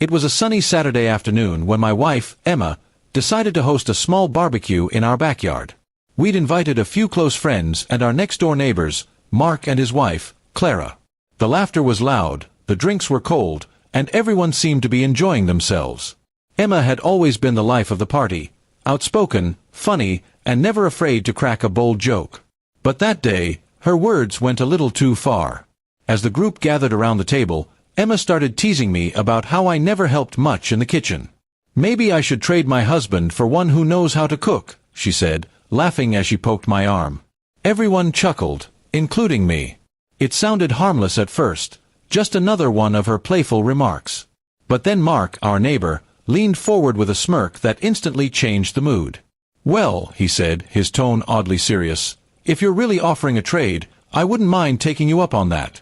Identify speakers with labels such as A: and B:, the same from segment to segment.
A: It was a sunny Saturday afternoon when my wife, Emma, decided to host a small barbecue in our backyard. We'd invited a few close friends and our next-door neighbors, Mark and his wife, Clara. The laughter was loud, the drinks were cold, and everyone seemed to be enjoying themselves. Emma had always been the life of the party, outspoken, funny, and never afraid to crack a bold joke. But that day, her words went a little too far. As the group gathered around the table, Emma started teasing me about how I never helped much in the kitchen. "Maybe I should trade my husband for one who knows how to cook," she said, laughing as she poked my arm. Everyone chuckled, including me. It sounded harmless at first, just another one of her playful remarks. But then Mark, our neighbor, leaned forward with a smirk that instantly changed the mood. "Well," he said, his tone oddly serious, "if you're really offering a trade, I wouldn't mind taking you up on that."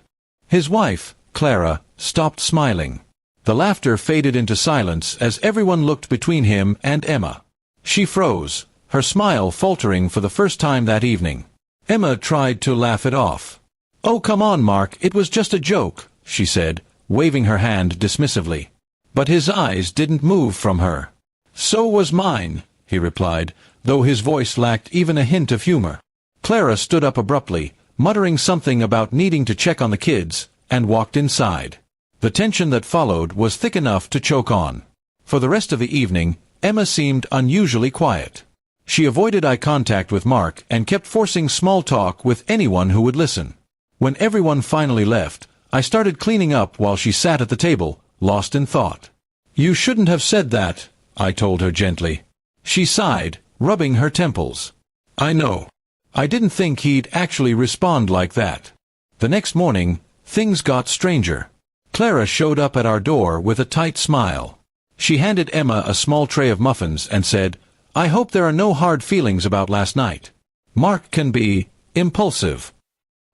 A: His wife, Clara, stopped smiling. The laughter faded into silence as everyone looked between him and Emma. She froze, her smile faltering for the first time that evening. Emma tried to laugh it off. "Oh, come on, Mark, it was just a joke," she said, waving her hand dismissively. But his eyes didn't move from her. "So was mine," he replied, though his voice lacked even a hint of humor. Clara stood up abruptly, muttering something about needing to check on the kids, and walked inside. The tension that followed was thick enough to choke on. For the rest of the evening, Emma seemed unusually quiet. She avoided eye contact with Mark and kept forcing small talk with anyone who would listen. When everyone finally left, I started cleaning up while she sat at the table, lost in thought. "You shouldn't have said that," I told her gently. She sighed, rubbing her temples. "I know. I didn't think he'd actually respond like that." The next morning, things got stranger. Clara showed up at our door with a tight smile. She handed Emma a small tray of muffins and said, "I hope there are no hard feelings about last night. Mark can be impulsive."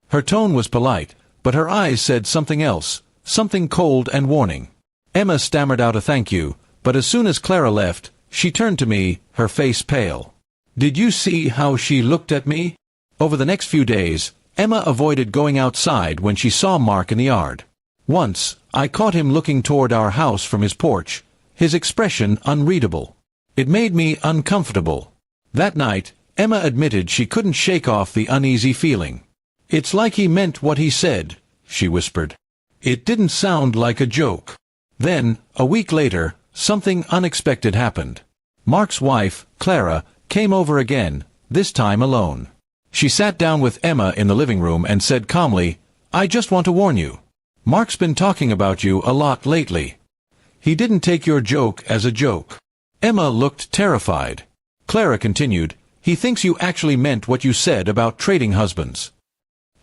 A: Her tone was polite, but her eyes said something else, something cold and warning. Emma stammered out a thank you, but as soon as Clara left, she turned to me, her face pale. "Did you see how she looked at me?" Over the next few days, Emma avoided going outside when she saw Mark in the yard. Once, I caught him looking toward our house from his porch, his expression unreadable. It made me uncomfortable. That night, Emma admitted she couldn't shake off the uneasy feeling. "It's like he meant what he said," she whispered. "It didn't sound like a joke." Then, a week later, something unexpected happened. Mark's wife, Clara, came over again, this time alone. She sat down with Emma in the living room and said calmly, "I just want to warn you. Mark's been talking about you a lot lately. He didn't take your joke as a joke." Emma looked terrified. Clara continued, "He thinks you actually meant what you said about trading husbands."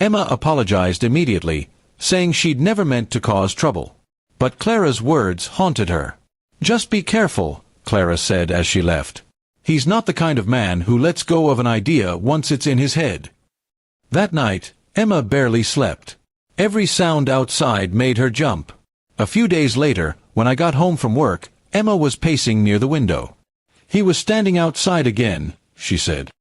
A: Emma apologized immediately, saying she'd never meant to cause trouble. But Clara's words haunted her. "Just be careful," Clara said as she left. "He's not the kind of man who lets go of an idea once it's in his head." That night, Emma barely slept. Every sound outside made her jump. A few days later, when I got home from work, Emma was pacing near the window. "He was standing outside again," she said.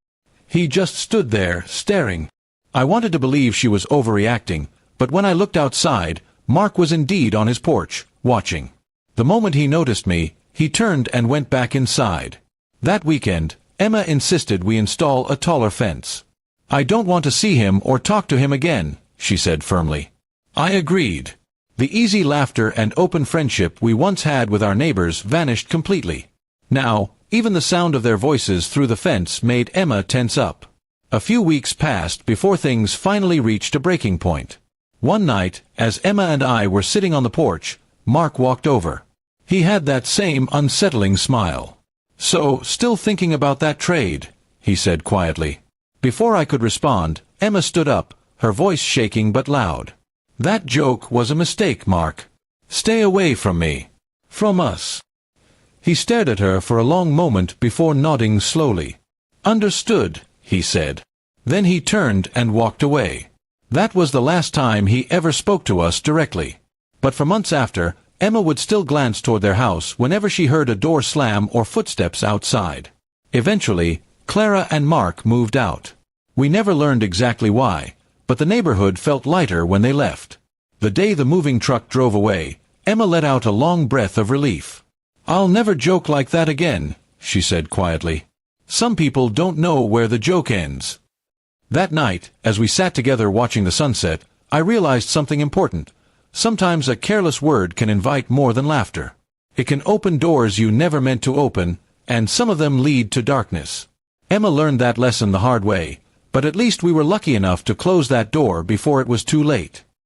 A: "He just stood there, staring." I wanted to believe she was overreacting, but when I looked outside, Mark was indeed on his porch, watching. The moment he noticed me, he turned and went back inside. That weekend, Emma insisted we install a taller fence. "I don't want to see him or talk to him again," she said firmly. I agreed. The easy laughter and open friendship we once had with our neighbors vanished completely. Now, even the sound of their voices through the fence made Emma tense up. A few weeks passed before things finally reached a breaking point. One night, as Emma and I were sitting on the porch, Mark walked over. He had that same unsettling smile. "So, still thinking about that trade?" he said quietly. Before I could respond, Emma stood up, her voice shaking but loud. "That joke was a mistake, Mark. Stay away from me. From us." He stared at her for a long moment before nodding slowly. "Understood," he said. Then he turned and walked away. That was the last time he ever spoke to us directly. But for months after, Emma would still glance toward their house whenever she heard a door slam or footsteps outside. Eventually, Clara and Mark moved out. We never learned exactly why, but the neighborhood felt lighter when they left. The day the moving truck drove away, Emma let out a long breath of relief. "I'll never joke like that again," she said quietly. "Some people don't know where the joke ends." That night, as we sat together watching the sunset, I realized something important. Sometimes a careless word can invite more than laughter. It can open doors you never meant to open, and some of them lead to darkness. Emma learned that lesson the hard way, but at least we were lucky enough to close that door before it was too late.